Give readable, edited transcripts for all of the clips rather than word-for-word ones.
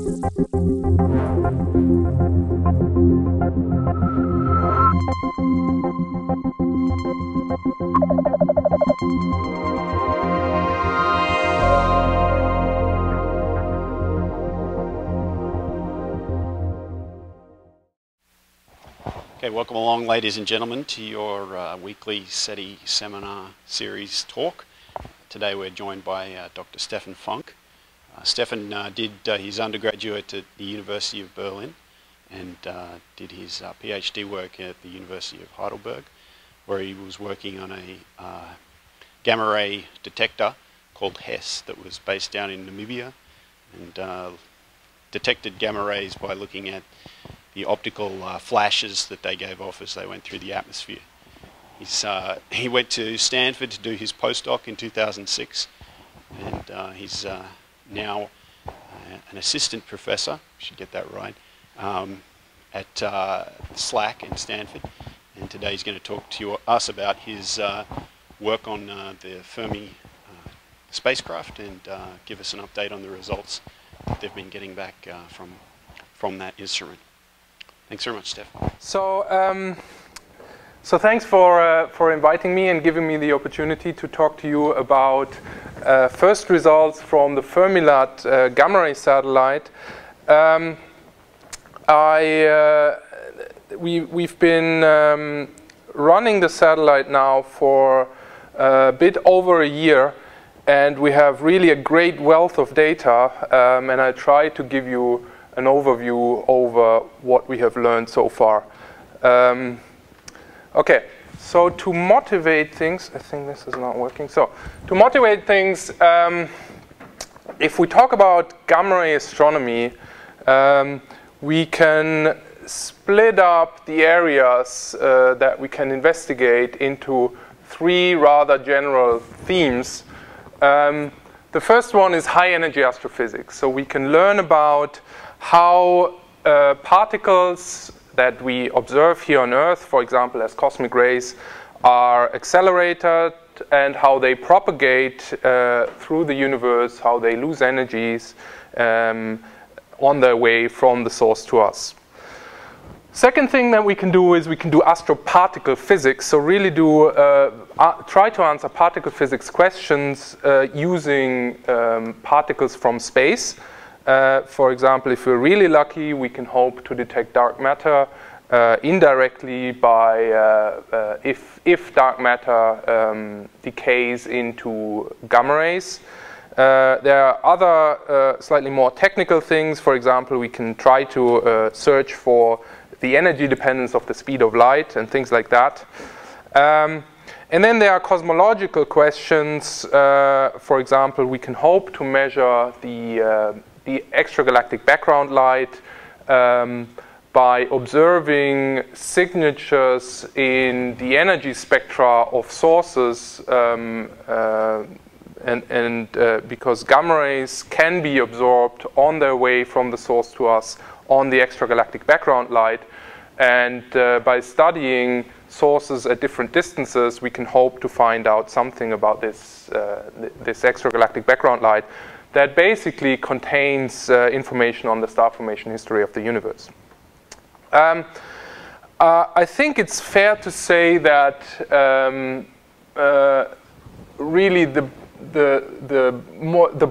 Okay, welcome along, ladies and gentlemen, to your weekly SETI seminar series talk. Today we're joined by Dr. Stefan Funk. Stefan did his undergraduate at the University of Berlin and did his PhD work at the University of Heidelberg, where he was working on a gamma-ray detector called HESS that was based down in Namibia and detected gamma rays by looking at the optical flashes that they gave off as they went through the atmosphere. He went to Stanford to do his postdoc in 2006, and he's now an assistant professor, I should get that right, at SLAC in Stanford. And today he's going to talk to us about his work on the Fermi spacecraft and give us an update on the results that they've been getting back from that instrument. Thanks very much, Steph. So thanks for inviting me and giving me the opportunity to talk to you about first results from the Fermi-LAT Gamma-ray satellite. We've been running the satellite now for a bit over a year, and we have really a great wealth of data, and I try to give you an overview over what we have learned so far. Okay, so to motivate things, I think this is not working. So to motivate things, if we talk about gamma-ray astronomy, we can split up the areas that we can investigate into three rather general themes. The first one is high-energy astrophysics. So we can learn about how particles that we observe here on Earth, for example, as cosmic rays, are accelerated and how they propagate through the universe, how they lose energies on their way from the source to us. Second thing that we can do is we can do astroparticle physics, so really do try to answer particle physics questions using particles from space. For example, if we're really lucky, we can hope to detect dark matter indirectly by if dark matter decays into gamma rays. There are other slightly more technical things. For example, we can try to search for the energy dependence of the speed of light and things like that. And then there are cosmological questions. For example, we can hope to measure the extragalactic background light by observing signatures in the energy spectra of sources, because gamma rays can be absorbed on their way from the source to us on the extragalactic background light, and by studying sources at different distances, we can hope to find out something about this extragalactic background light that basically contains information on the star formation history of the universe. I think it's fair to say that really the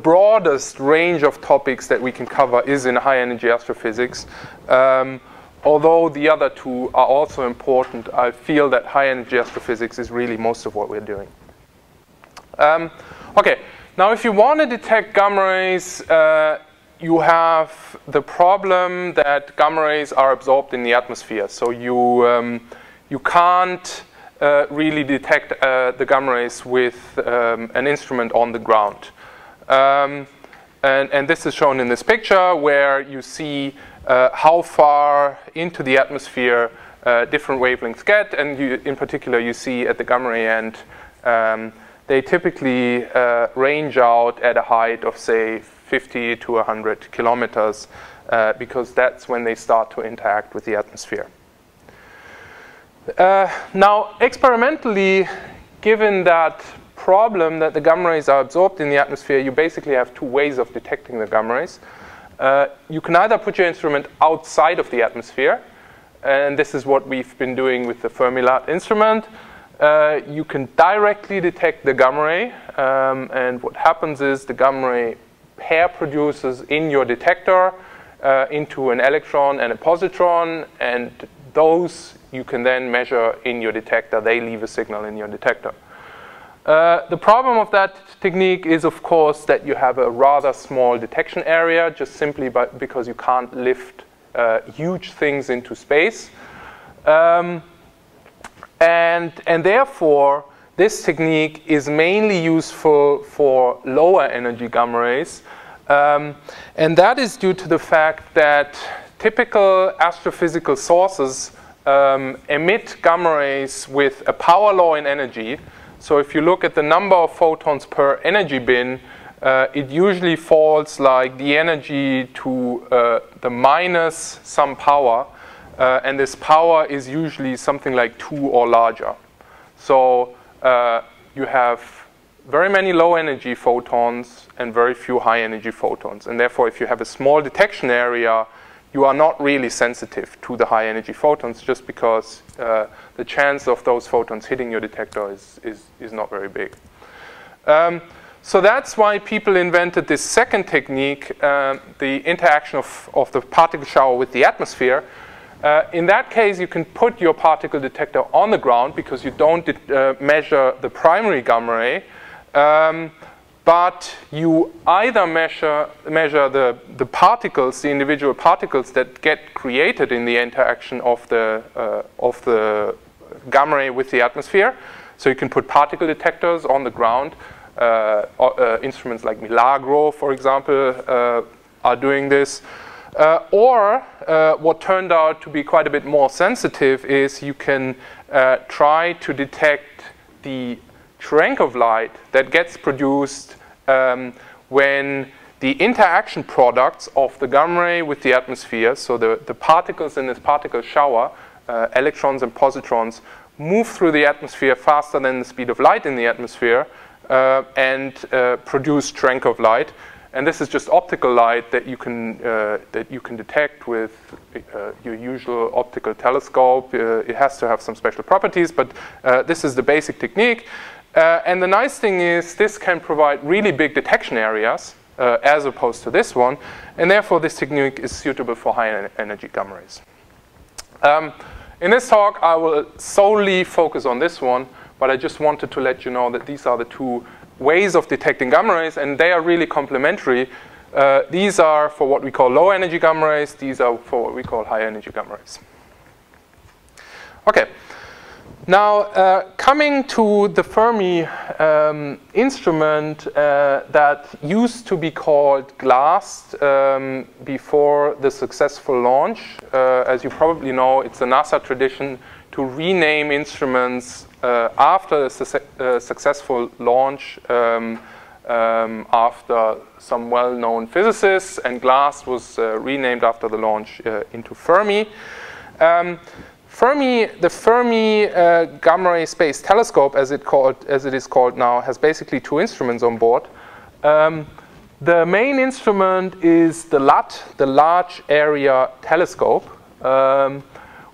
broadest range of topics that we can cover is in high-energy astrophysics. Although the other two are also important, I feel that high-energy astrophysics is really most of what we're doing. Okay. Now, if you want to detect gamma rays, you have the problem that gamma rays are absorbed in the atmosphere. So you can't really detect the gamma rays with an instrument on the ground. And this is shown in this picture where you see how far into the atmosphere different wavelengths get. And in particular, you see at the gamma ray end, they typically range out at a height of, say, 50 to 100 kilometers, because that's when they start to interact with the atmosphere. Now, experimentally, given that problem that the gamma rays are absorbed in the atmosphere, you basically have two ways of detecting the gamma rays. you can either put your instrument outside of the atmosphere, and this is what we've been doing with the Fermi-LAT instrument. You can directly detect the gamma ray, and what happens is the gamma ray pair produces in your detector into an electron and a positron, and those you can then measure in your detector. They leave a signal in your detector. The problem of that technique is, of course, that you have a rather small detection area, just simply because you can't lift huge things into space. And therefore, this technique is mainly useful for lower energy gamma rays. And that is due to the fact that typical astrophysical sources emit gamma rays with a power law in energy. So if you look at the number of photons per energy bin, it usually falls like the energy to the minus some power. And this power is usually something like 2 or larger. So you have very many low energy photons and very few high energy photons. And therefore, if you have a small detection area, you are not really sensitive to the high energy photons, just because the chance of those photons hitting your detector is not very big. So that's why people invented this second technique, the interaction of the particle shower with the atmosphere. In that case, you can put your particle detector on the ground because you don't measure the primary gamma ray, but you either measure the particles, the individual particles that get created in the interaction of the gamma ray with the atmosphere. So you can put particle detectors on the ground. Instruments like Milagro, for example, are doing this. Or what turned out to be quite a bit more sensitive is you can try to detect the strength of light that gets produced when the interaction products of the gamma ray with the atmosphere, so the particles in this particle shower, electrons and positrons, move through the atmosphere faster than the speed of light in the atmosphere and produce strength of light. And this is just optical light that you can detect with your usual optical telescope. It has to have some special properties, but this is the basic technique. And the nice thing is this can provide really big detection areas as opposed to this one, and therefore this technique is suitable for high energy gamma rays. In this talk, I will solely focus on this one, but I just wanted to let you know that these are the two ways of detecting gamma rays, and they are really complementary. These are for what we call low energy gamma rays. These are for what we call high energy gamma rays. Okay. Now, coming to the Fermi instrument that used to be called GLAST before the successful launch. As you probably know, it's a NASA tradition to rename instruments after a successful launch after some well-known physicists, and GLAST was renamed after the launch into Fermi. The Fermi Gamma-ray Space Telescope, as it is called now, has basically two instruments on board. The main instrument is the LAT, the Large Area Telescope,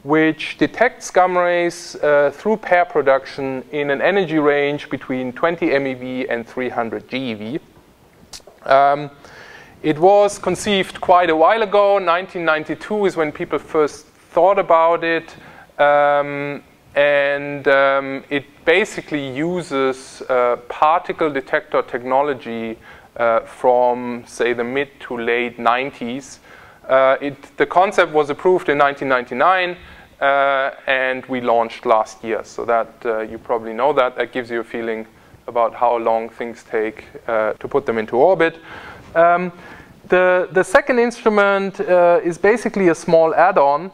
which detects gamma rays through pair production in an energy range between 20 MeV and 300 GeV. It was conceived quite a while ago. 1992 is when people first thought about it. It basically uses particle detector technology from, say, the mid to late 90s. The concept was approved in 1999, and we launched last year. So that you probably know that. That gives you a feeling about how long things take to put them into orbit. The second instrument is basically a small add-on.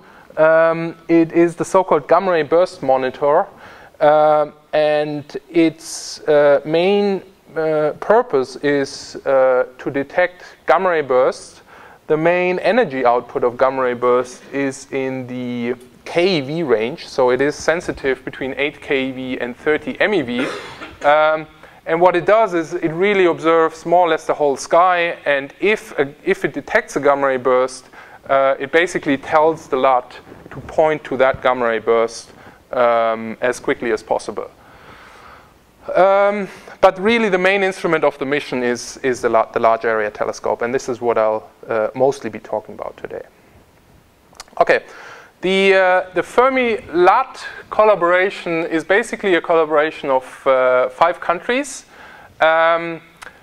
It is the so-called gamma ray burst monitor, and its main purpose is to detect gamma ray bursts. The main energy output of gamma ray burst is in the keV range, so it is sensitive between 8 keV and 30 MeV. And what it does is it really observes more or less the whole sky, and if it detects a gamma ray burst, it basically tells the LAT to point to that gamma ray burst as quickly as possible. But really the main instrument of the mission is the Large Area Telescope, and this is what I'll mostly be talking about today. Okay, the Fermi-LAT Collaboration is basically a collaboration of 5 countries.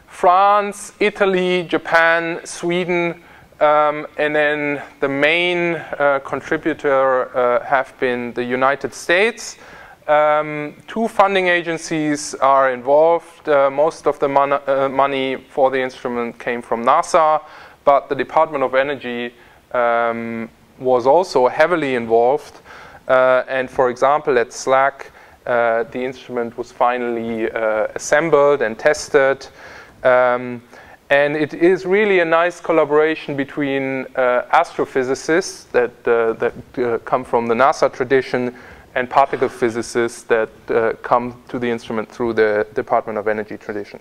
France, Italy, Japan, Sweden, and then the main contributor have been the United States. 2 funding agencies are involved. Most of the money for the instrument came from NASA, but the Department of Energy was also heavily involved. And for example, at SLAC, the instrument was finally assembled and tested. And it is really a nice collaboration between astrophysicists that come from the NASA tradition and particle physicists that come to the instrument through the Department of Energy tradition.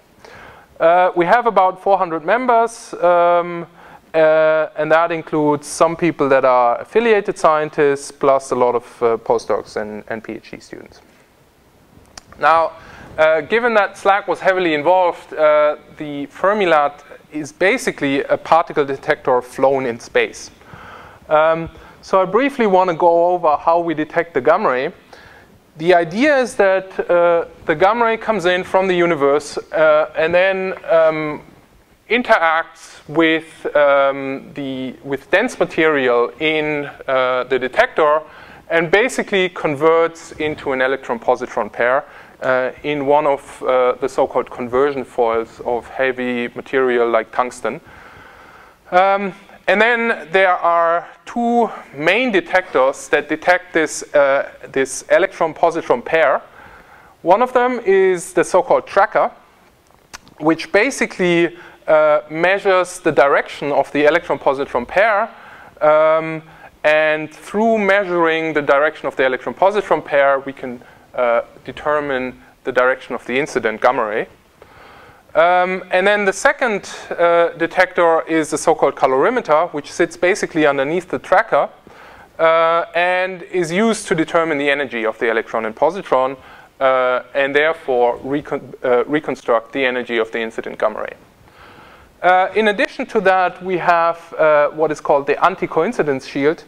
We have about 400 members, and that includes some people that are affiliated scientists, plus a lot of postdocs and PhD students. Now, given that SLAC was heavily involved, the Fermi-LAT is basically a particle detector flown in space. So I briefly want to go over how we detect the gamma ray. The idea is that the gamma ray comes in from the universe and then interacts with dense material in the detector and basically converts into an electron-positron pair in one of the so-called conversion foils of heavy material like tungsten. And then there are 2 main detectors that detect this electron-positron pair. One of them is the so-called tracker, which basically measures the direction of the electron-positron pair. And through measuring the direction of the electron-positron pair, we can determine the direction of the incident gamma ray. And then the second detector is the so-called calorimeter, which sits basically underneath the tracker and is used to determine the energy of the electron and positron and therefore reconstruct the energy of the incident gamma ray. In addition to that, we have what is called the anti-coincidence shield,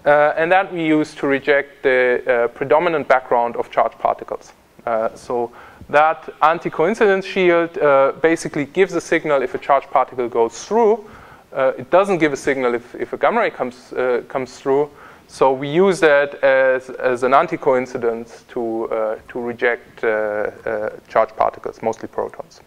and that we use to reject the predominant background of charged particles. So that anti-coincidence shield basically gives a signal if a charged particle goes through. It doesn't give a signal if a gamma ray comes through. So we use that as an anti-coincidence to reject charged particles, mostly protons.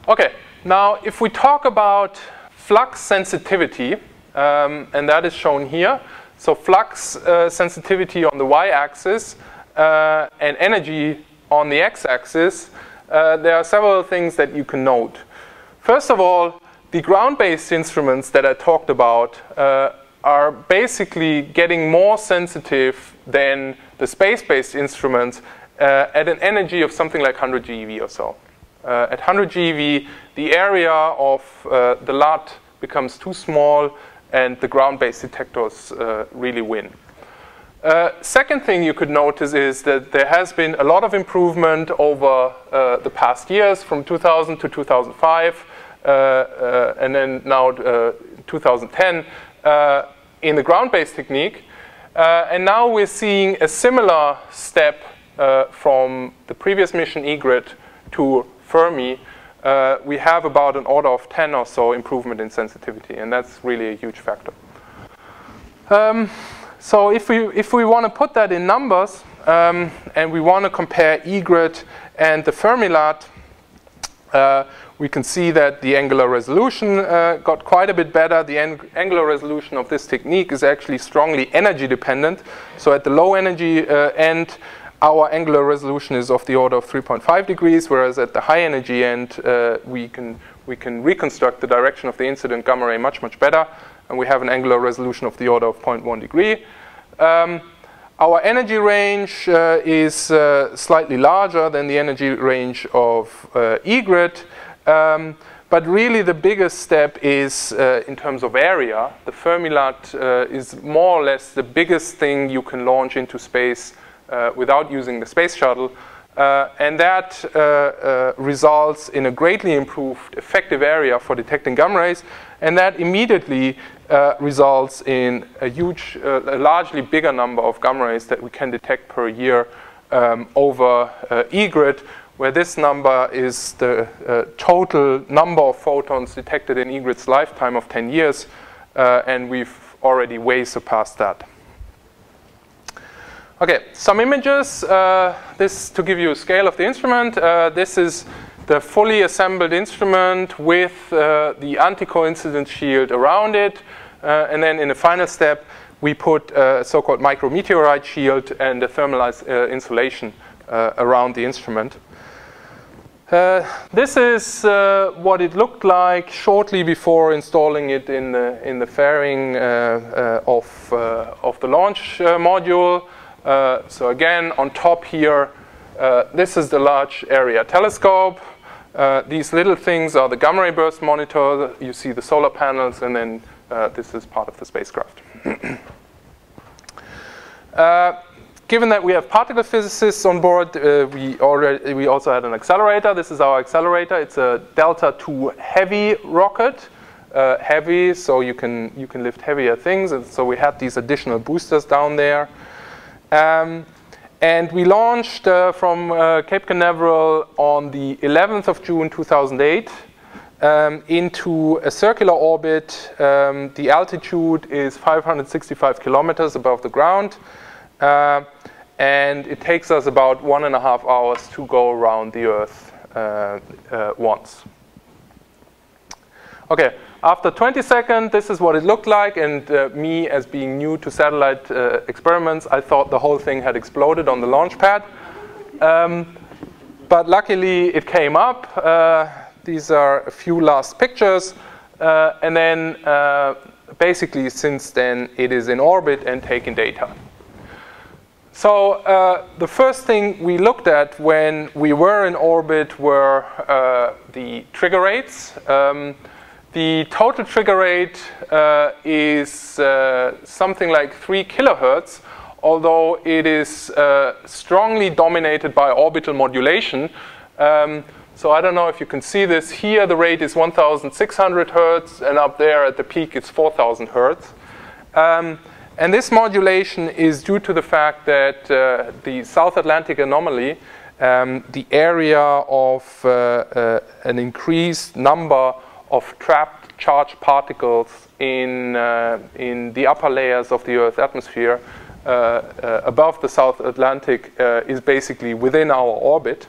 Okay, now if we talk about flux sensitivity, and that is shown here. So flux sensitivity on the y-axis and energy on the x-axis, there are several things that you can note. First of all, the ground-based instruments that I talked about are basically getting more sensitive than the space-based instruments at an energy of something like 100 GeV or so. At 100 GeV, the area of the LAT becomes too small and the ground-based detectors really win. Second thing you could notice is that there has been a lot of improvement over the past years from 2000 to 2005 and then now 2010 in the ground-based technique. And now we're seeing a similar step from the previous mission EGRET to Fermi. We have about an order of 10 or so improvement in sensitivity, and that's really a huge factor. So if we want to put that in numbers, and we want to compare EGRET and the Fermi-LAT, we can see that the angular resolution got quite a bit better. The angular resolution of this technique is actually strongly energy dependent. So at the low energy end, our angular resolution is of the order of 3.5 degrees, whereas at the high energy end, we can reconstruct the direction of the incident gamma ray much, much better. And we have an angular resolution of the order of 0.1 degree. Our energy range is slightly larger than the energy range of EGRET, but really the biggest step is in terms of area. The Fermi-LAT is more or less the biggest thing you can launch into space without using the space shuttle, and that results in a greatly improved effective area for detecting gamma rays, and that immediately results in a largely bigger number of gamma rays that we can detect per year over EGRET, where this number is the total number of photons detected in EGRET's lifetime of 10 years, and we've already way surpassed that. Okay, some images. This to give you a scale of the instrument. This is the fully assembled instrument with the anti-coincidence shield around it. And then in the final step, we put a so-called micrometeorite shield and a thermalized insulation around the instrument. This is what it looked like shortly before installing it in the fairing of the launch module. So again, on top here, this is the large area telescope. These little things are the gamma ray burst monitor. You see the solar panels, and then this is part of the spacecraft. Given that we have particle physicists on board, we also had an accelerator. This is our accelerator. It's a Delta II heavy rocket. Heavy, so you can lift heavier things. And so we had these additional boosters down there. And we launched from Cape Canaveral on the 11th of June 2008 into a circular orbit. The altitude is 565 kilometers above the ground. And it takes us about 1.5 hours to go around the Earth once. Okay, after 20 seconds, this is what it looked like. And me, as being new to satellite experiments, I thought the whole thing had exploded on the launch pad. But luckily, it came up. These are a few last pictures. And then, basically, since then, it is in orbit and taking data. So the first thing we looked at when we were in orbit were the trigger rates. The total trigger rate is something like 3 kilohertz, although it is strongly dominated by orbital modulation. So I don't know if you can see this. Here the rate is 1,600 hertz, and up there at the peak it's 4,000 hertz. And this modulation is due to the fact that the South Atlantic anomaly, the area of an increased number of trapped charged particles in the upper layers of the Earth's atmosphere above the South Atlantic is basically within our orbit.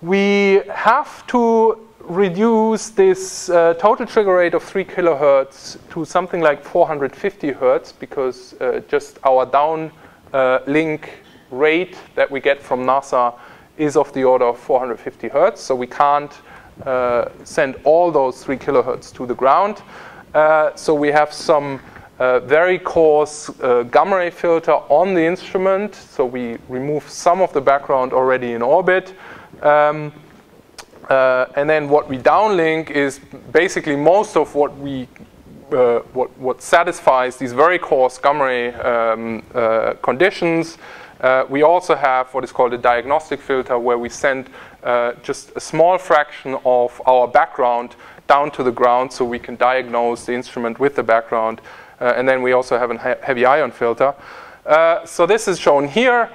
We have to reduce this total trigger rate of 3 kilohertz to something like 450 hertz because just our downlink rate that we get from NASA is of the order of 450 hertz. So we can't send all those 3 kilohertz to the ground. So we have some very coarse gamma ray filter on the instrument. So we remove some of the background already in orbit. And then what we downlink is basically most of what what satisfies these very coarse gamma ray conditions. We also have what is called a diagnostic filter, where we send just a small fraction of our background down to the ground so we can diagnose the instrument with the background. And then we also have a heavy ion filter. So this is shown here.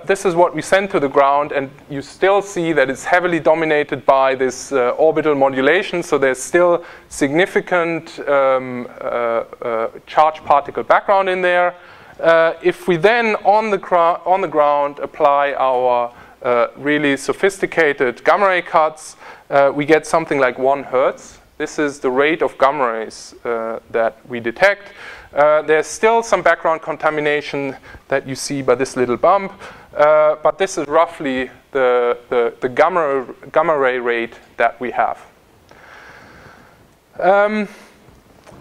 This is what we send to the ground, and you still see that it's heavily dominated by this orbital modulation. So there's still significant charged particle background in there. If we then on the ground apply our really sophisticated gamma ray cuts, we get something like 1 hertz. This is the rate of gamma rays that we detect. There's still some background contamination that you see by this little bump, but this is roughly the gamma ray rate that we have.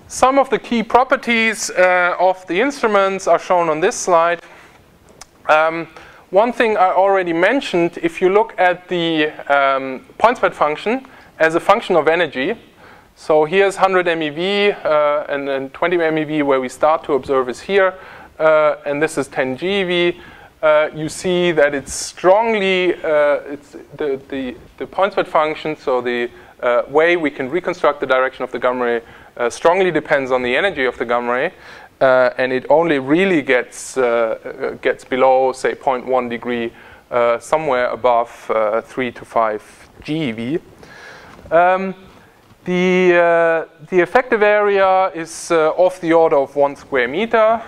Some of the key properties of the instruments are shown on this slide. One thing I already mentioned, if you look at the point spread function as a function of energy, so here's 100 MeV and then 20 MeV where we start to observe is here, and this is 10 GeV. You see that it's strongly, it's the point spread function, so the way we can reconstruct the direction of the gamma ray strongly depends on the energy of the gamma ray, and it only really gets below, say, 0.1 degree, somewhere above 3 to 5 GeV. The effective area is of the order of 1 square meter.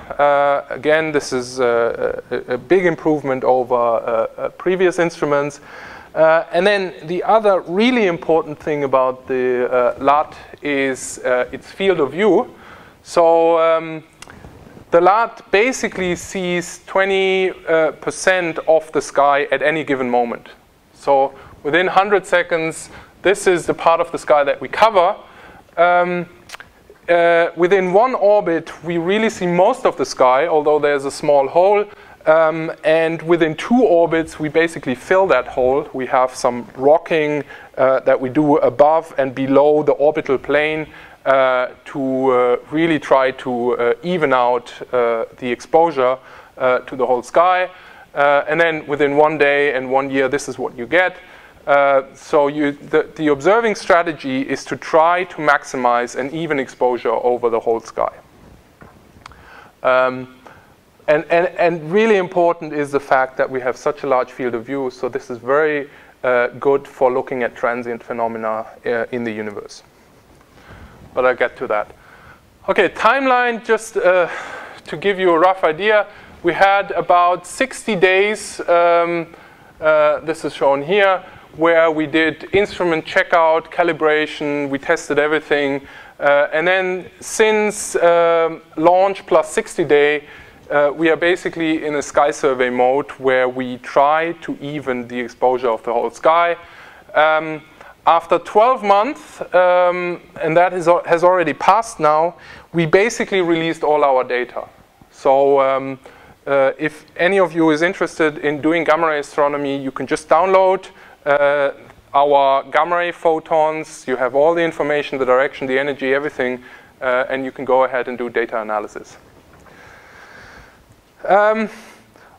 Again, this is a big improvement over previous instruments. And then the other really important thing about the LAT is its field of view. So the LAT basically sees 20% of the sky at any given moment. So within 100 seconds, this is the part of the sky that we cover. Within one orbit, we really see most of the sky, although there's a small hole. And within 2 orbits, we basically fill that hole. We have some rocking that we do above and below the orbital plane to really try to even out the exposure to the whole sky. And then within 1 day and 1 year, this is what you get. So the observing strategy is to try to maximize an even exposure over the whole sky. And really important is the fact that we have such a large field of view, so this is very good for looking at transient phenomena in the universe. But I'll get to that. Okay, timeline, just to give you a rough idea, we had about 60 days, this is shown here, where we did instrument checkout, calibration, we tested everything. And then since launch plus 60 day, we are basically in a sky survey mode where we try to even the exposure of the whole sky. After 12 months, and that has already passed now, we basically released all our data. So if any of you is interested in doing gamma ray astronomy, you can just download our gamma ray photons. You have all the information, the direction, the energy, everything, and you can go ahead and do data analysis.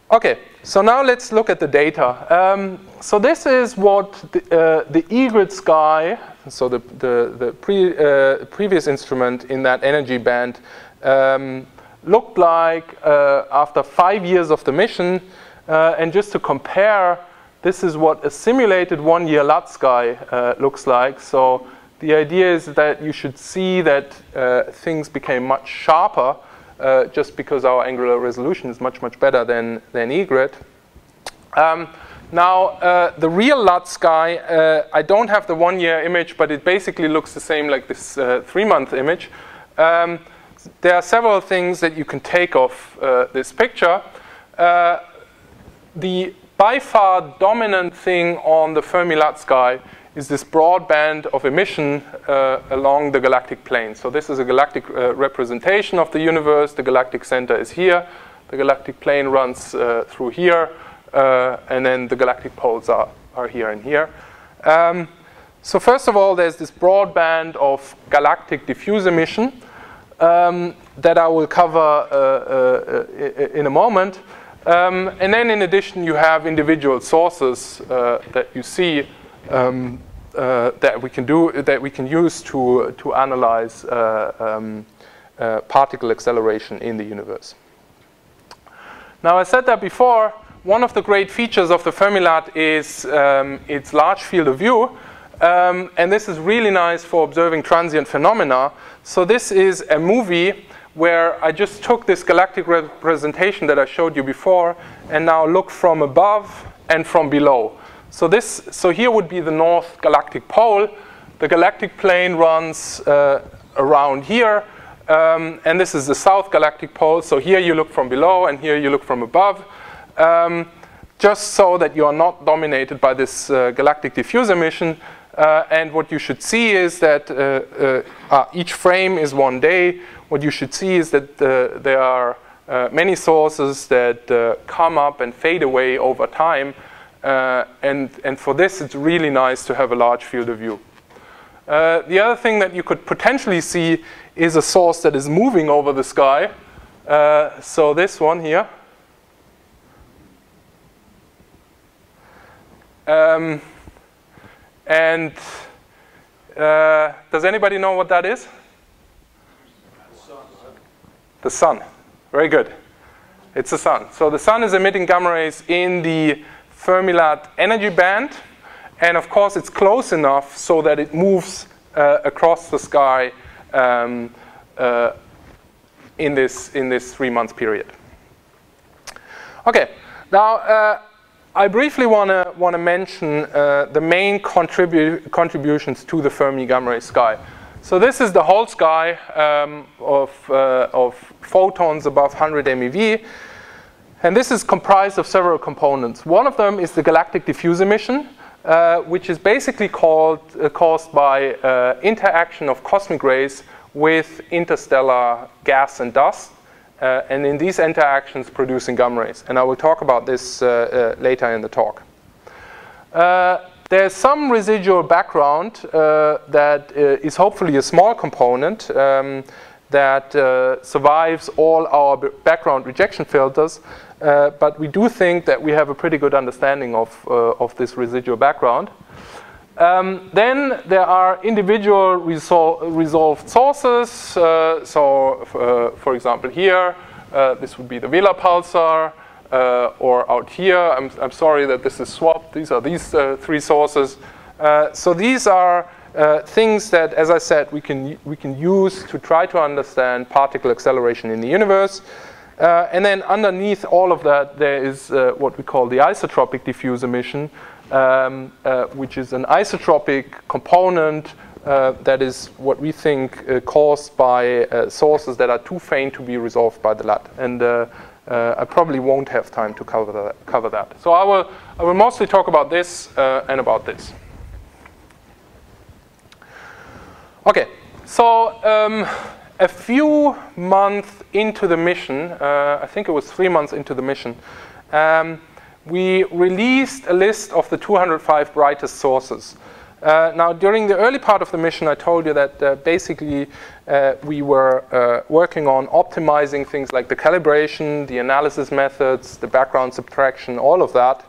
Okay, so now let's look at the data. So this is what the EGRET Sky, so the previous instrument in that energy band, looked like after 5 years of the mission. And just to compare, this is what a simulated 1-year LAT sky looks like. So the idea is that you should see that things became much sharper just because our angular resolution is much, much better than EGRET. Now, the real LAT sky, I don't have the 1-year image, but it basically looks the same like this 3-month image. There are several things that you can take off this picture. The by far dominant thing on the Fermi-LAT sky is this broad band of emission along the galactic plane. So this is a galactic representation of the universe. The galactic center is here. The galactic plane runs through here. And then the galactic poles are here and here. So first of all, there's this broad band of galactic diffuse emission that I will cover in a moment. And then in addition, you have individual sources that you see that we can use to analyze particle acceleration in the universe. Now, I said that before. One of the great features of the Fermi-LAT is its large field of view, and this is really nice for observing transient phenomena. So this is a movie where I just took this galactic representation that I showed you before, and now look from above and from below. So here would be the north galactic pole. The galactic plane runs around here, and this is the south galactic pole. So here you look from below, and here you look from above. Just so that you are not dominated by this galactic diffuse emission. And what you should see is that each frame is 1 day. What you should see is that there are many sources that come up and fade away over time. And for this, it's really nice to have a large field of view. The other thing that you could potentially see is a source that is moving over the sky. So this one here. Does anybody know what that is? The sun. Very good. It's the sun. So the sun is emitting gamma rays in the Fermi-LAT energy band. And of course, it's close enough so that it moves across the sky in this 3-month period. Okay. Now, I briefly want to mention the main contributions to the Fermi Gamma-ray Sky. So this is the whole sky of photons above 100 MeV. And this is comprised of several components. One of them is the galactic diffuse emission, which is basically caused by interaction of cosmic rays with interstellar gas and dust. And in these interactions producing gamma rays. And I will talk about this later in the talk. There's some residual background that is hopefully a small component that survives all our background rejection filters. But we do think that we have a pretty good understanding of this residual background. Then there are individual resolved sources. For example, here, this would be the Vela pulsar, or out here. I'm sorry that this is swapped. These are these 3 sources. So these are things that, as I said, we can use to try to understand particle acceleration in the universe. And then underneath all of that, there is what we call the isotropic diffuse emission, which is an isotropic component that is what we think caused by sources that are too faint to be resolved by the LAT. And I probably won't have time to cover that. So I will mostly talk about this and about this. Okay, so a few months into the mission, I think it was 3 months into the mission, we released a list of the 205 brightest sources. Now, during the early part of the mission, I told you that basically we were working on optimizing things like the calibration, the analysis methods, the background subtraction, all of that.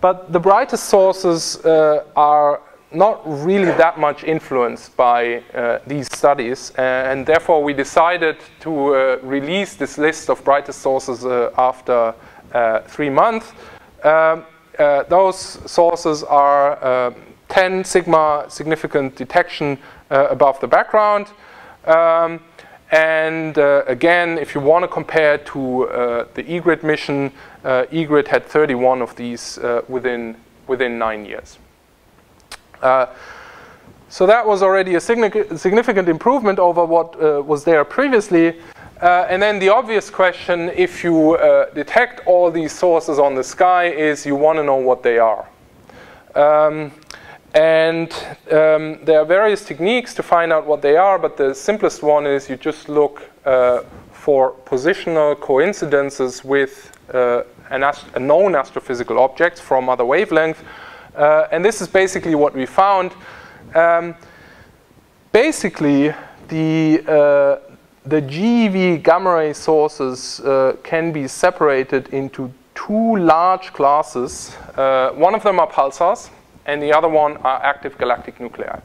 But the brightest sources are not really that much influenced by these studies. And therefore, we decided to release this list of brightest sources after 3 months. Those sources are 10 sigma significant detection above the background. Again, if you want to compare to the EGRET mission, EGRET had 31 of these within 9 years. So that was already a significant improvement over what was there previously. And then the obvious question, if you detect all these sources on the sky, is you want to know what they are. There are various techniques to find out what they are, but the simplest one is you just look for positional coincidences with a known astrophysical object from other wavelength. And this is basically what we found. Basically, the GeV gamma-ray sources can be separated into 2 large classes. One of them are pulsars, and the other one are active galactic nuclei.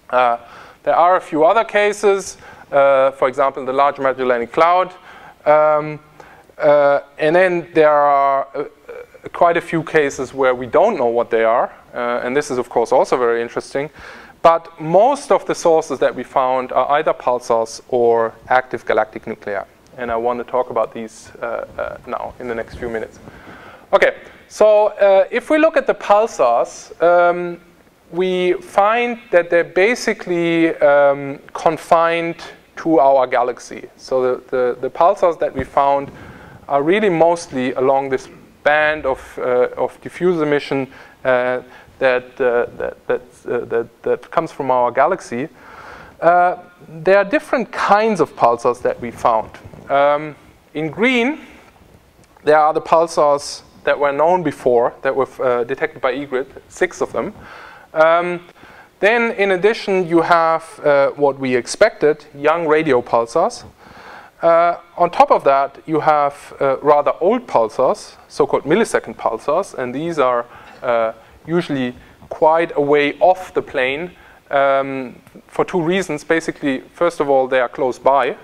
There are a few other cases, for example, the Large Magellanic Cloud. And then there are quite a few cases where we don't know what they are. And this is, of course, also very interesting. But most of the sources that we found are either pulsars or active galactic nuclei. And I want to talk about these now in the next few minutes. Okay, so if we look at the pulsars, we find that they're basically confined to our galaxy. So the pulsars that we found are really mostly along this band of diffuse emission that comes from our galaxy, there are different kinds of pulsars that we found. In green, there are the pulsars that were known before, that were detected by EGRET, 6 of them. Then, in addition, you have what we expected, young radio pulsars. On top of that, you have rather old pulsars, so-called millisecond pulsars, and these are usually quite a way off the plane for 2 reasons. Basically, first of all, they are close by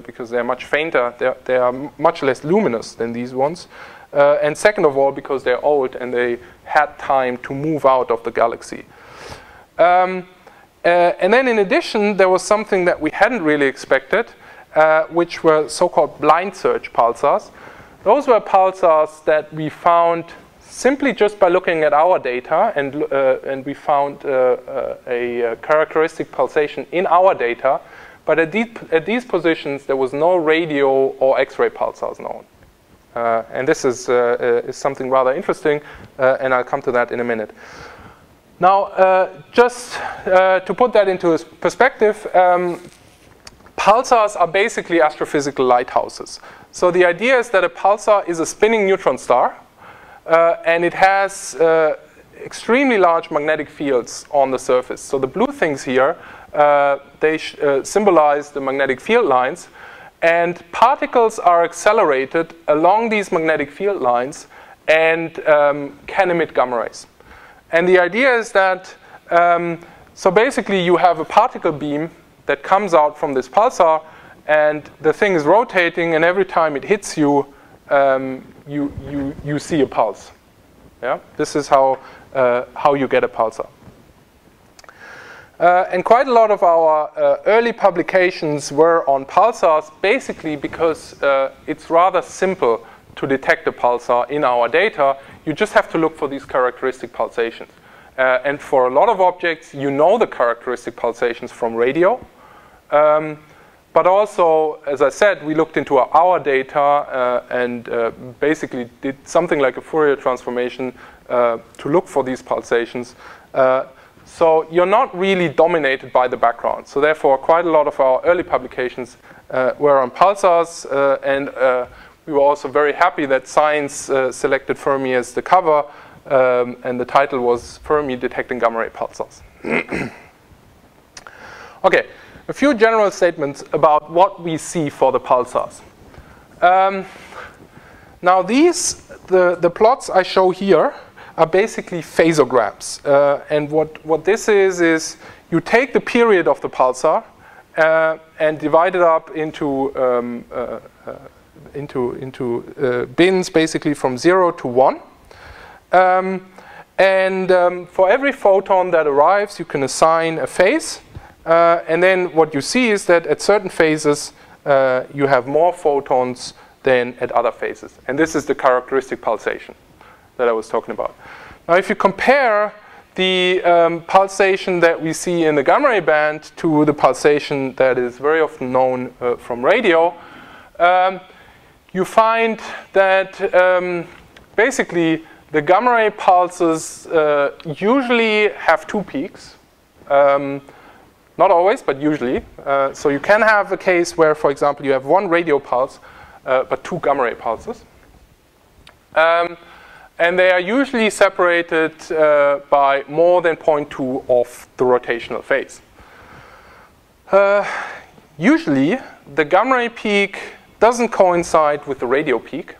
because they are much fainter. They are much less luminous than these ones. And second of all, because they're old and they had time to move out of the galaxy. And then in addition, there was something that we hadn't really expected, which were so-called blind search pulsars. Those were pulsars that we found simply just by looking at our data, and we found a characteristic pulsation in our data, but at these positions there was no radio or X-ray pulsars known. And this is something rather interesting, and I'll come to that in a minute. Now, just to put that into perspective, pulsars are basically astrophysical lighthouses. So the idea is that a pulsar is a spinning neutron star, and it has extremely large magnetic fields on the surface. So the blue things here, they symbolize the magnetic field lines, and particles are accelerated along these magnetic field lines and can emit gamma rays. And the idea is that, so basically you have a particle beam that comes out from this pulsar, and the thing is rotating, and every time it hits you, you see a pulse. Yeah? This is how you get a pulsar. And quite a lot of our early publications were on pulsars, basically because it's rather simple to detect a pulsar in our data. You just have to look for these characteristic pulsations. And for a lot of objects, you know the characteristic pulsations from radio. But also, as I said, we looked into our data and basically did something like a Fourier transformation to look for these pulsations. So you're not really dominated by the background. So therefore, quite a lot of our early publications were on pulsars, and we were also very happy that Science selected Fermi as the cover, and the title was Fermi Detecting Gamma-ray Pulsars. Okay, a few general statements about what we see for the pulsars. Now the plots I show here are basically phasograms. And what this is you take the period of the pulsar and divide it up into bins, basically from 0 to 1. For every photon that arrives, you can assign a phase. And then what you see is that at certain phases, you have more photons than at other phases. And this is the characteristic pulsation that I was talking about. Now, if you compare the pulsation that we see in the gamma-ray band to the pulsation that is very often known from radio, you find that basically the gamma-ray pulses usually have 2 peaks. Not always, but usually. So you can have a case where, for example, you have 1 radio pulse, but 2 gamma-ray pulses. And they are usually separated by more than 0.2 of the rotational phase. Usually, the gamma-ray peak doesn't coincide with the radio peak.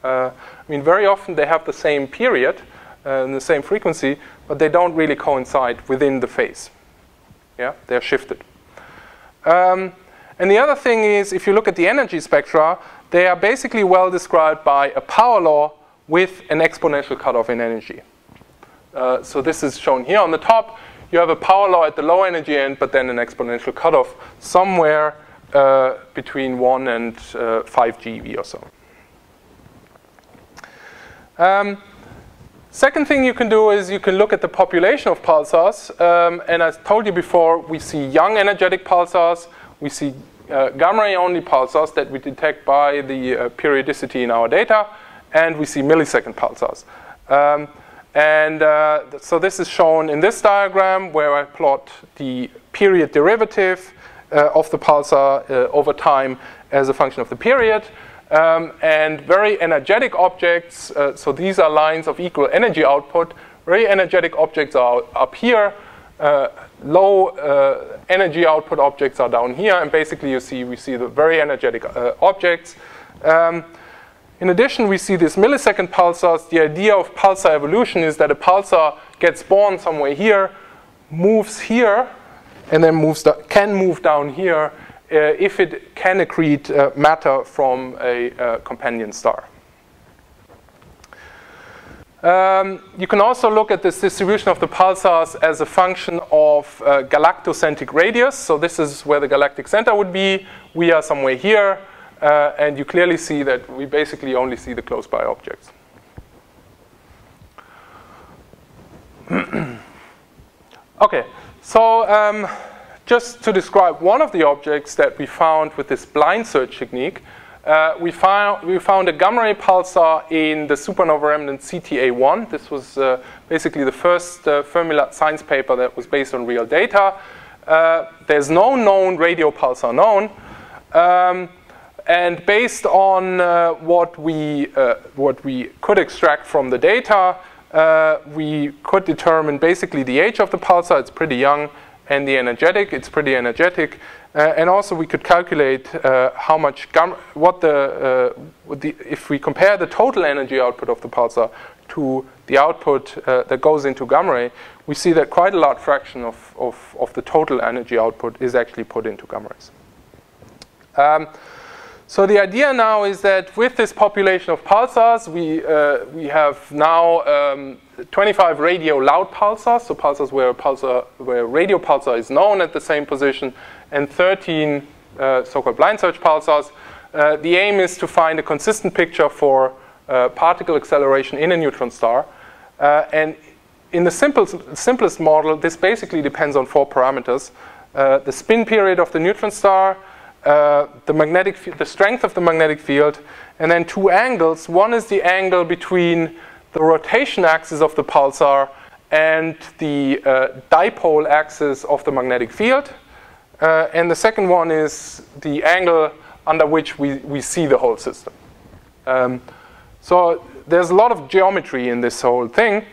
I mean, very often they have the same period and the same frequency, but they don't really coincide within the phase. Yeah, they're shifted. And the other thing is, if you look at the energy spectra, they are basically well described by a power law with an exponential cutoff in energy. So this is shown here on the top. You have a power law at the low energy end, but then an exponential cutoff somewhere between 1 and 5 GeV or so. Second thing you can do is you can look at the population of pulsars. And as told you before, we see young energetic pulsars. We see gamma-ray only pulsars that we detect by the periodicity in our data. And we see millisecond pulsars. And so this is shown in this diagram where I plot the period derivative of the pulsar over time as a function of the period. And very energetic objects, so these are lines of equal energy output. Very energetic objects are up here. Low energy output objects are down here. And basically we see the very energetic objects. In addition, we see these millisecond pulsars. The idea of pulsar evolution is that a pulsar gets born somewhere here, moves here, and then can move down here if it can accrete matter from a companion star. You can also look at this distribution of the pulsars as a function of galactocentric radius. So this is where the galactic center would be. We are somewhere here. And you clearly see that we basically only see the close-by objects. Okay, so just to describe one of the objects that we found with this blind search technique, we found a gamma-ray pulsar in the supernova remnant CTA1. This was basically the first Fermi-LAT science paper that was based on real data. There's no known radio pulsar known. And based on what we could extract from the data, we could determine basically the age of the pulsar. It's pretty young, and the energetic. It's pretty energetic, and also we could calculate how much if we compare the total energy output of the pulsar to the output that goes into gamma ray, we see that quite a large fraction of the total energy output is actually put into gamma rays. So the idea now is that with this population of pulsars, we have now 25 radio loud pulsars, so pulsars where radio pulsar is known at the same position, and 13 so-called blind search pulsars. The aim is to find a consistent picture for particle acceleration in a neutron star. And in the simplest model, this basically depends on 4 parameters. The spin period of the neutron star, the strength of the magnetic field, and then 2 angles. One is the angle between the rotation axis of the pulsar and the dipole axis of the magnetic field. And the second one is the angle under which we see the whole system. So there's a lot of geometry in this whole thing.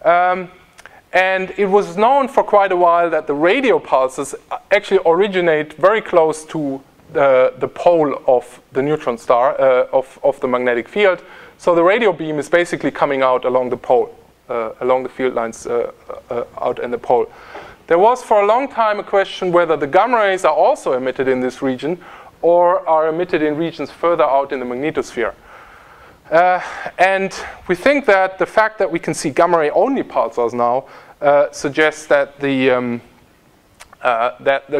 And it was known for quite a while that the radio pulses actually originate very close to the pole of the neutron star, of the magnetic field. So the radio beam is basically coming out along the pole, along the field lines out in the pole. There was for a long time a question whether the gamma rays are also emitted in this region or are emitted in regions further out in the magnetosphere. And we think that the fact that we can see gamma ray only pulsars now suggests that the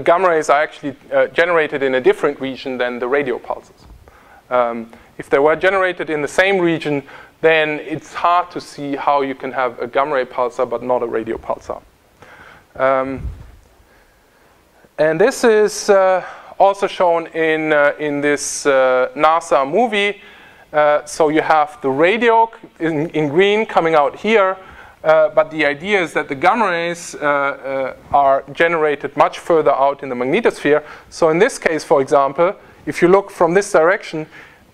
gamma rays are actually generated in a different region than the radio pulses. If they were generated in the same region, then it's hard to see how you can have a gamma ray pulsar but not a radio pulsar. And this is also shown in this NASA movie. So you have the radio in green coming out here. But the idea is that the gamma rays are generated much further out in the magnetosphere. So in this case, for example, if you look from this direction,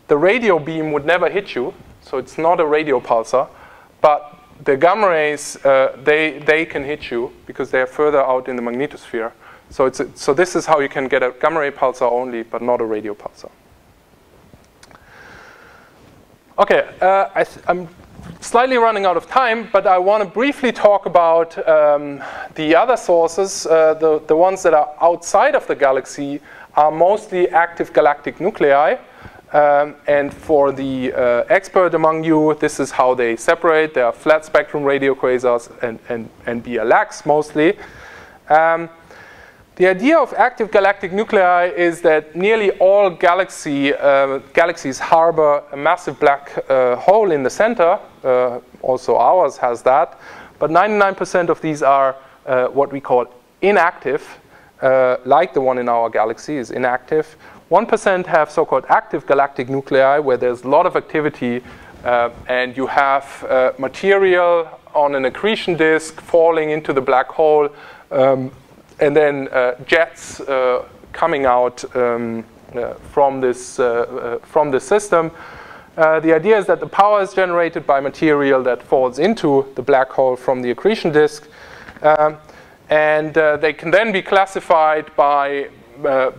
the radio beam would never hit you. So it's not a radio pulsar. But the gamma rays, they can hit you because they're further out in the magnetosphere. So, so this is how you can get a gamma ray pulsar only, but not a radio pulsar. Okay, I'm slightly running out of time, but I want to briefly talk about the other sources. The ones that are outside of the galaxy are mostly active galactic nuclei. And for the expert among you, this is how they separate. There are flat spectrum radio quasars and BLX mostly. The idea of active galactic nuclei is that nearly all galaxies harbor a massive black hole in the center. Also ours has that. But 99% of these are what we call inactive, like the one in our galaxy is inactive. 1% have so-called active galactic nuclei, where there's a lot of activity, and you have material on an accretion disk falling into the black hole, and then jets coming out from this system. The idea is that the power is generated by material that falls into the black hole from the accretion disk, and they can then be classified by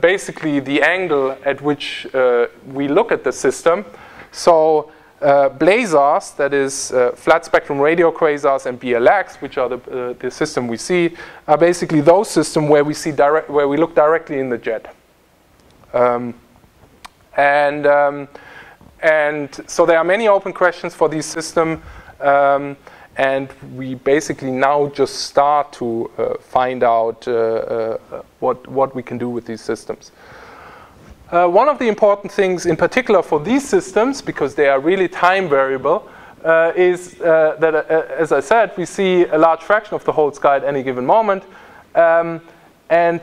basically the angle at which we look at the system. So blazars, that is flat spectrum radio quasars, and BLX, which are the system we see, are basically those systems where we look directly in the jet. And so there are many open questions for these systems, and we basically now just start to find out what we can do with these systems. One of the important things in particular for these systems, because they are really time variable, is that, as I said, we see a large fraction of the whole sky at any given moment. And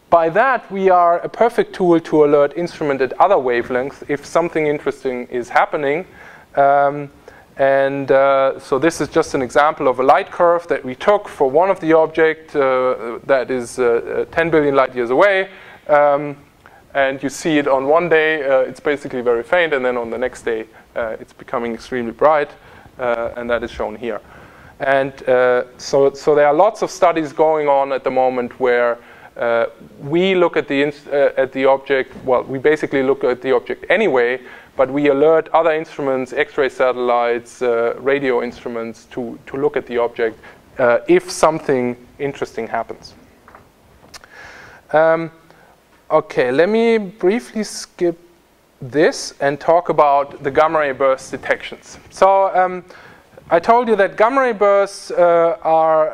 by that, we are a perfect tool to alert instrument at other wavelengths if something interesting is happening. So this is just an example of a light curve that we took for one of the objects that is 10 billion light years away. And you see it on one day, it's basically very faint, and then on the next day, it's becoming extremely bright, and that is shown here. And so there are lots of studies going on at the moment where we look at the object. Well, we basically look at the object anyway, but we alert other instruments, X-ray satellites, radio instruments to look at the object if something interesting happens. Okay, let me briefly skip this and talk about the gamma-ray burst detections. So I told you that gamma-ray bursts are,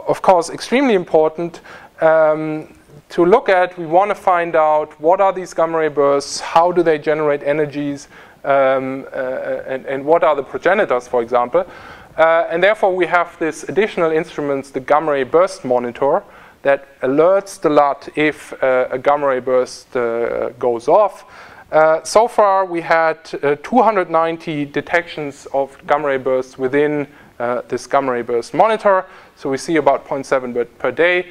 of course, extremely important to look at. We want to find out what are these gamma-ray bursts, how do they generate energies, and what are the progenitors, for example. And therefore, we have this additional instruments, the gamma-ray burst monitor, that alerts the LAT if a gamma-ray burst goes off. So far, we had 290 detections of gamma-ray bursts within this gamma-ray burst monitor. So we see about 0.7 per day.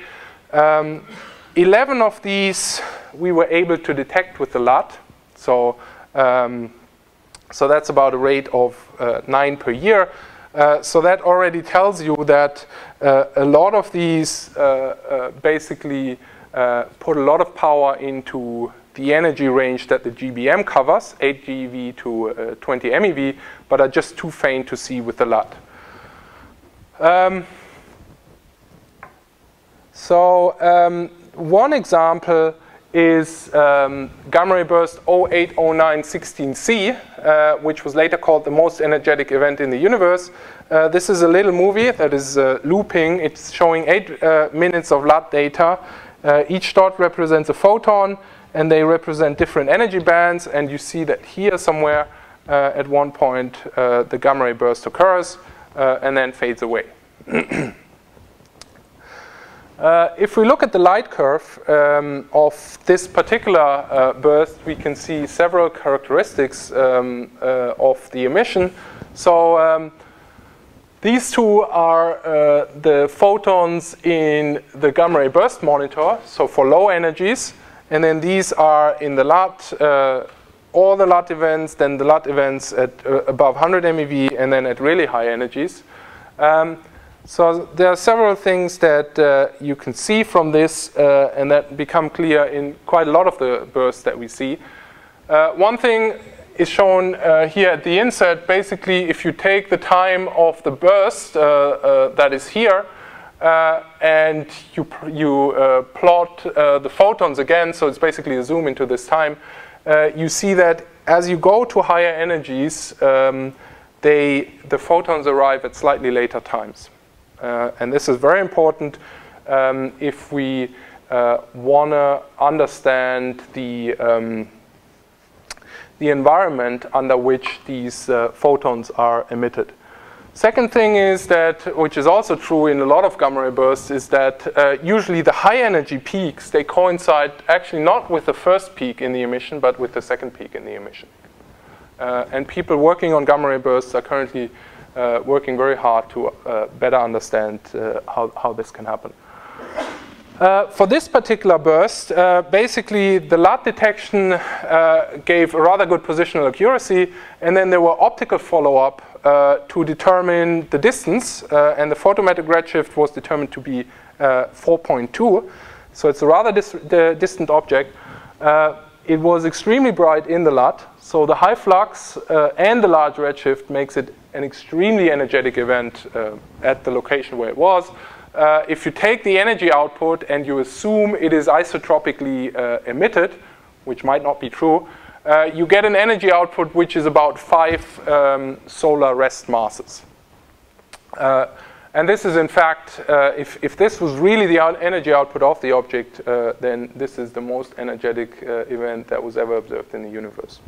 11 of these we were able to detect with the LAT. So that's about a rate of 9 per year. So that already tells you that a lot of these basically put a lot of power into the energy range that the GBM covers, 8 GeV to 20 MeV, but are just too faint to see with the LAT. One example is gamma-ray burst 080916C, which was later called the most energetic event in the universe. This is a little movie that is looping. It's showing 8 minutes of LAT data. Each dot represents a photon, and they represent different energy bands. And you see that here somewhere at one point the gamma-ray burst occurs and then fades away. If we look at the light curve of this particular burst, we can see several characteristics of the emission. So these two are the photons in the gamma-ray burst monitor, so for low energies. And then these are in the LAT, all the LAT events, then the LAT events at above 100 MeV, and then at really high energies. So there are several things that you can see from this and that become clear in quite a lot of the bursts that we see. One thing is shown here at the insert. Basically, if you take the time of the burst that is here and you plot the photons again, so it's basically a zoom into this time, you see that as you go to higher energies, the photons arrive at slightly later times. And this is very important if we want to understand the environment under which these photons are emitted. Second thing is that, which is also true in a lot of gamma-ray bursts, is that usually the high energy peaks, they coincide actually not with the first peak in the emission, but with the second peak in the emission. And people working on gamma-ray bursts are currently working very hard to better understand how this can happen. For this particular burst, basically the LAT detection gave a rather good positional accuracy, and then there were optical follow-up to determine the distance, and the photometric redshift was determined to be 4.2, so it's a rather distant object. It was extremely bright in the LAT, so the high flux and the large redshift makes it an extremely energetic event at the location where it was. If you take the energy output and you assume it is isotropically emitted, which might not be true, you get an energy output which is about 5 solar rest masses. And this is, in fact, if this was really the energy output of the object, then this is the most energetic event that was ever observed in the universe.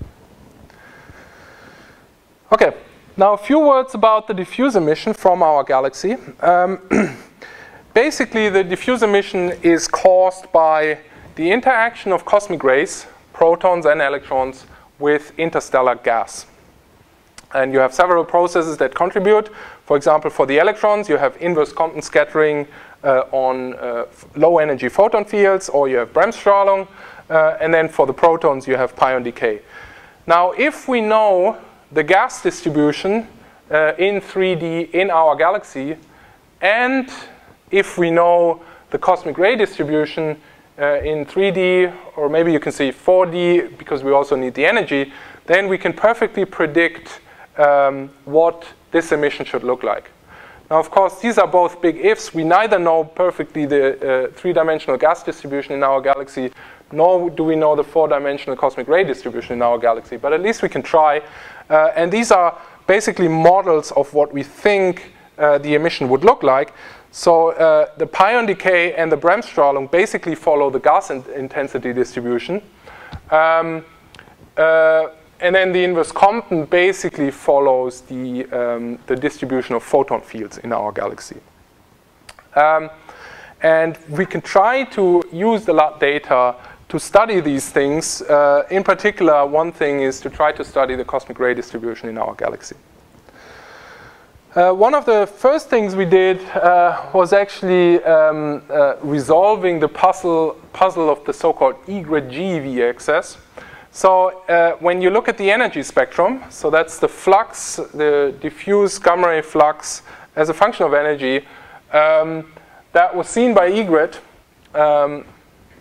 Okay, now a few words about the diffuse emission from our galaxy. Basically, the diffuse emission is caused by the interaction of cosmic rays, protons and electrons, with interstellar gas. And you have several processes that contribute. For example, for the electrons, you have inverse Compton scattering on low energy photon fields, or you have Bremsstrahlung. And then for the protons, you have pion decay. Now, if we know the gas distribution in 3D in our galaxy, and if we know the cosmic ray distribution in 3D, or maybe you can say 4D, because we also need the energy, then we can perfectly predict what this emission should look like. Now, of course, these are both big ifs. We neither know perfectly the three-dimensional gas distribution in our galaxy, nor do we know the four-dimensional cosmic ray distribution in our galaxy, but at least we can try. And these are basically models of what we think the emission would look like. So the pion decay and the Bremsstrahlung basically follow the gas intensity distribution. And then the inverse Compton basically follows the distribution of photon fields in our galaxy. And we can try to use the LAT data to study these things. In particular, one thing is to try to study the cosmic ray distribution in our galaxy. One of the first things we did was actually resolving the puzzle of the so-called EGRET GeV excess. So when you look at the energy spectrum, so that's the flux, the diffuse gamma-ray flux as a function of energy, that was seen by EGRET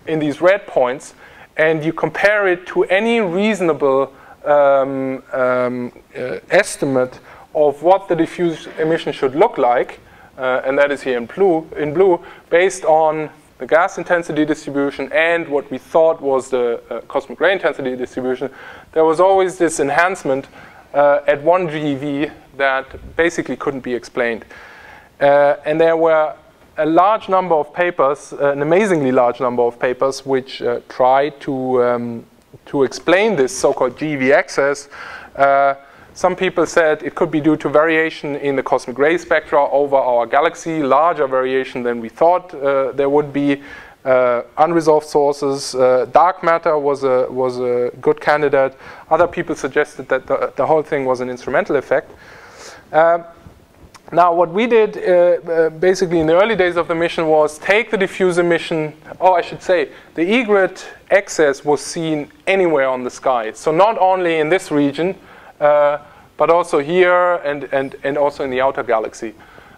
in these red points, and you compare it to any reasonable estimate of what the diffuse emission should look like, and that is here in blue, based on the gas intensity distribution and what we thought was the cosmic ray intensity distribution. There was always this enhancement at 1 GeV that basically couldn't be explained. And there were a large number of papers, an amazingly large number of papers, which tried to explain this so-called GeV excess. Some people said it could be due to variation in the cosmic ray spectra over our galaxy, larger variation than we thought there would be. Unresolved sources, dark matter was a good candidate. Other people suggested that the whole thing was an instrumental effect. Now, what we did basically in the early days of the mission was take the diffuse emission. Oh, I should say, the EGRET excess was seen anywhere on the sky. So not only in this region, but also here and also in the outer galaxy.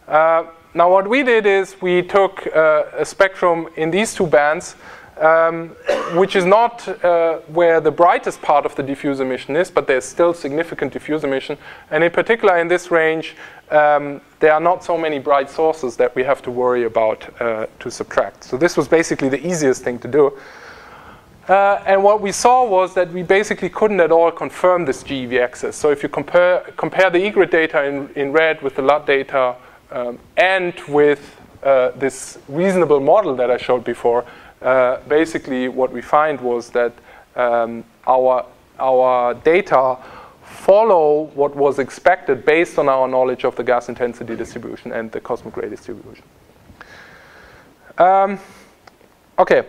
Now what we did is we took a spectrum in these two bands, which is not where the brightest part of the diffuse emission is, but there's still significant diffuse emission. And in particular in this range, there are not so many bright sources that we have to worry about to subtract. So this was basically the easiest thing to do. And what we saw was that we basically couldn't at all confirm this GeV excess. So if you compare the EGRET data in red with the LAT data and with this reasonable model that I showed before, basically what we find was that our data follow what was expected based on our knowledge of the gas intensity distribution and the cosmic ray distribution. Okay.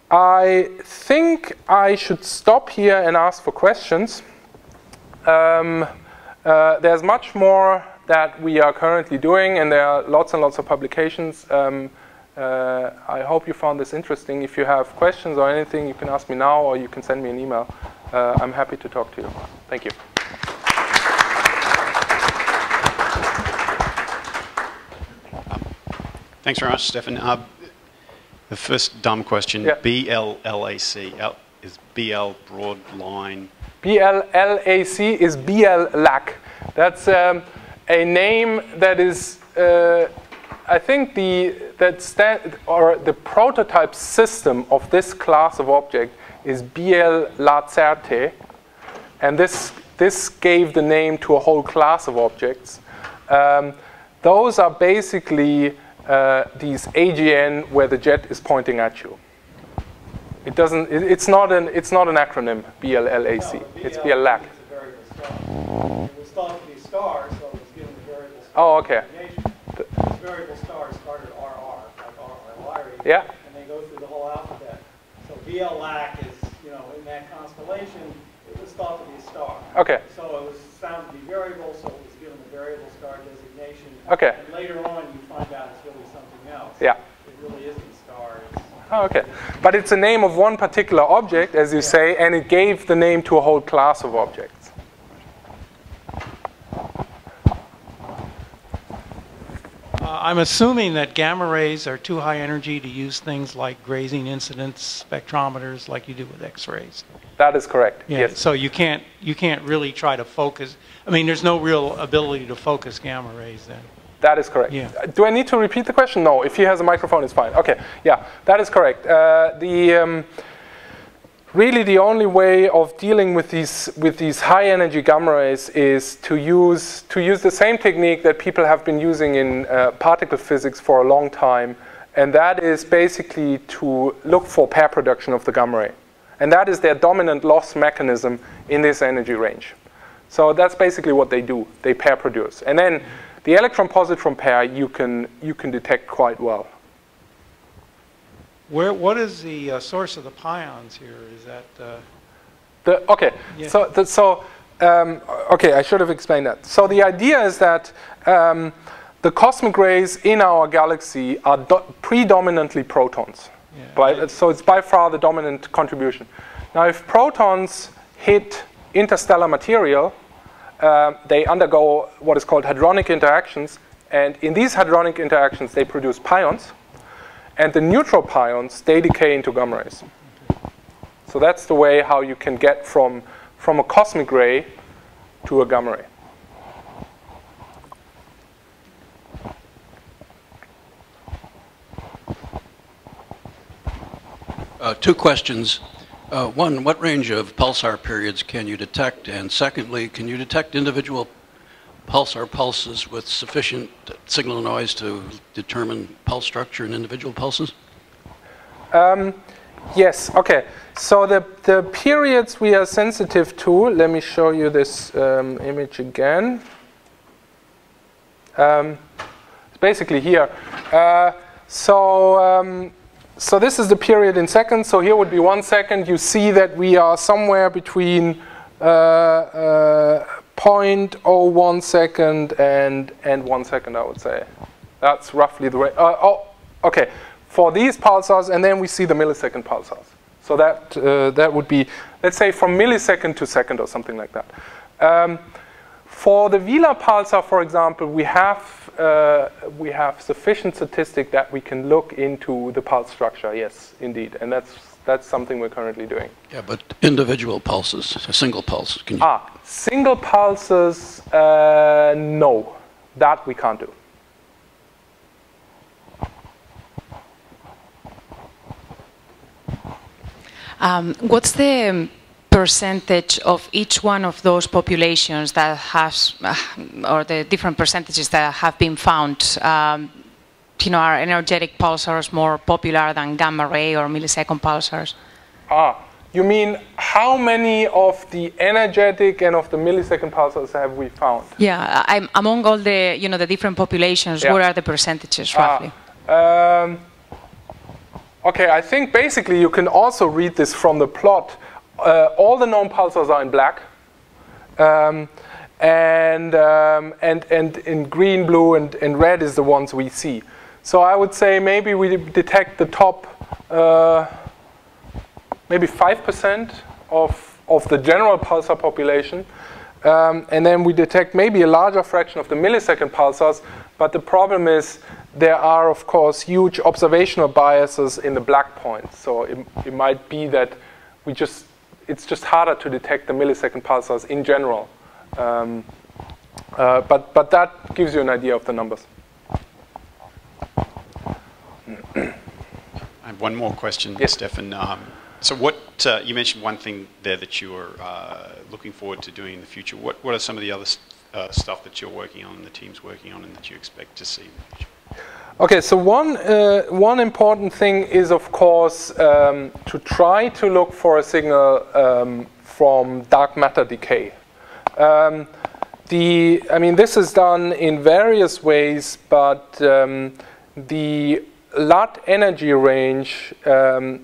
I think I should stop here and ask for questions. There's much more that we are currently doing, and there are lots and lots of publications. I hope you found this interesting. If you have questions or anything, you can ask me now, or you can send me an email. I'm happy to talk to you. Thank you. Thanks very much, Stefan. The first dumb question, yeah. BLLAC, is BL broad line? BLLAC is BL-LAC. That's a name that is, I think the prototype system of this class of object is BL-LAT, and this gave the name to a whole class of objects. Those are basically these AGN where the jet is pointing at you. It doesn't. It's not an acronym. BLLAC. No, it's BL-LAC. It's a variable star. It was thought to be stars, so it was given the variable star. Oh, okay. This variable stars started RR, like R or Y-ray. Yeah. And they go through the whole alphabet. So BL-LAC is, in that constellation, it was thought to be a star. Okay. So it was found to be variable, so it was given the variable star designation. Okay. And later on, you find out it's really something else. Yeah. It really isn't a star. Oh, okay. But it's a name of one particular object, as you say, and it gave the name to a whole class of objects. I'm assuming that gamma rays are too high energy to use things like grazing incidence spectrometers like you do with X-rays. That is correct. Yeah, yes. so you can't really try to focus. I mean, there's no real ability to focus gamma rays then. That is correct. Yeah. Do I need to repeat the question? No. If he has a microphone, it's fine. Okay. Yeah, that is correct. Really, the only way of dealing with these high energy gamma rays is to use the same technique that people have been using in particle physics for a long time, and that is basically to look for pair production of the gamma ray, and that is their dominant loss mechanism in this energy range. So that's basically what they do. They pair produce, and then the electron-positron pair you can detect quite well. What is the source of the pions here? Is that okay? Yeah. Okay, I should have explained that. So the idea is that the cosmic rays in our galaxy are predominantly protons. Yeah. So it's by far the dominant contribution. Now, if protons hit interstellar material, they undergo what is called hadronic interactions, and in these hadronic interactions they produce pions, and the neutral pions, they decay into gamma rays. So that's the way how you can get from a cosmic ray to a gamma ray. Two questions. One, what range of pulsar periods can you detect? And secondly, can you detect individual pulsar pulses with sufficient signal noise to determine pulse structure in individual pulses? Yes, okay. So the periods we are sensitive to, let me show you this image again. It's basically here. So this is the period in seconds. So here would be 1 second. You see that we are somewhere between 0.01 second and 1 second, I would say. That's roughly the rate. Okay. For these pulsars, and then we see the millisecond pulsars. So that would be, let's say, from millisecond to second or something like that. For the Vela pulsar, for example, we have sufficient statistic that we can look into the pulse structure. Yes, indeed, and that's something we're currently doing. Yeah, but individual pulses, a single pulse. Can you? Single pulses, no, that we can't do. What's the percentage of each one of those populations that has, or the different percentages that have been found? Are energetic pulsars more popular than gamma ray or millisecond pulsars? You mean how many of the energetic and of the millisecond pulsars have we found? Yeah, among all the the different populations, yeah. What are the percentages roughly? Okay, I think basically you can also read this from the plot. All the known pulsars are in black. and in green, blue, and red is the ones we see. So I would say maybe we detect the top, maybe 5% of the general pulsar population. And then we detect maybe a larger fraction of the millisecond pulsars. But the problem is there are, of course, huge observational biases in the black points. So it might be that it's just harder to detect the millisecond pulsars in general. But that gives you an idea of the numbers. I have one more question, yes. Stefan. So what, you mentioned one thing there that you are looking forward to doing in the future. What are some of the other stuff that you're working on, the team's working on, and that you expect to see in the future? Okay, so one important thing is, of course, to try to look for a signal from dark matter decay. I mean, this is done in various ways, but the LAT energy range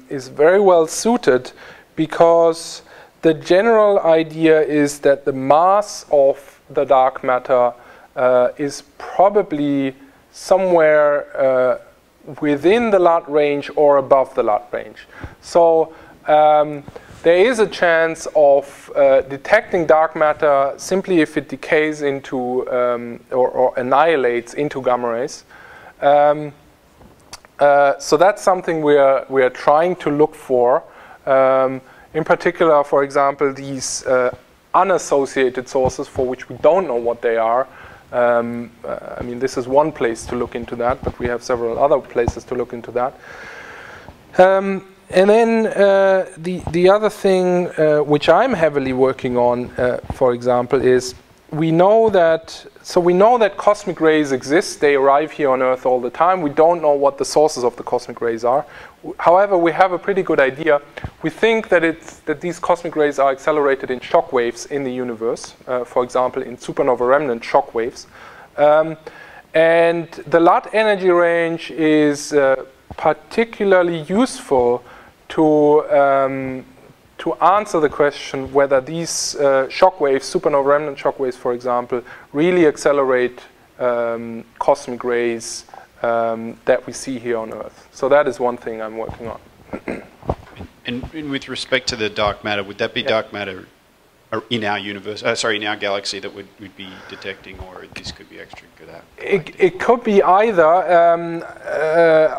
is very well suited because the general idea is that the mass of the dark matter is probably somewhere within the LAT range or above the LAT range. So there is a chance of detecting dark matter simply if it decays into or annihilates into gamma rays. So that's something we are trying to look for. In particular, for example, these unassociated sources for which we don't know what they are. I mean, this is one place to look into that, but we have several other places to look into that. And then the other thing which I'm heavily working on, for example, is we know that cosmic rays exist. They arrive here on Earth all the time. We don't know what the sources of the cosmic rays are. However, we have a pretty good idea. We think that these cosmic rays are accelerated in shock waves in the universe, for example, in supernova remnant shock waves. And the LAT energy range is particularly useful to answer the question whether these shock waves, supernova remnant shock waves, for example, really accelerate cosmic rays that we see here on Earth. So that is one thing I'm working on. And with respect to the dark matter, would that be dark matter in our universe, in our galaxy that we'd be detecting, or this could be extra galactic? It could be either.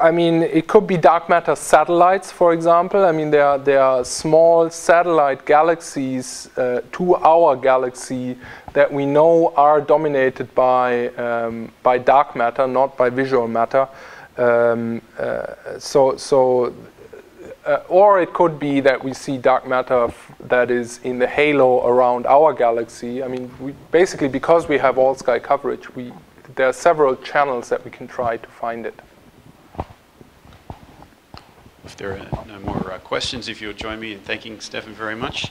I mean, it could be dark matter satellites, for example. I mean, there are small satellite galaxies to our galaxy that we know are dominated by dark matter, not by visual matter. Or it could be that we see dark matter that is in the halo around our galaxy. I mean, basically, because we have all-sky coverage, there are several channels that we can try to find it. If there are no more questions, if you'll join me in thanking Stefan very much.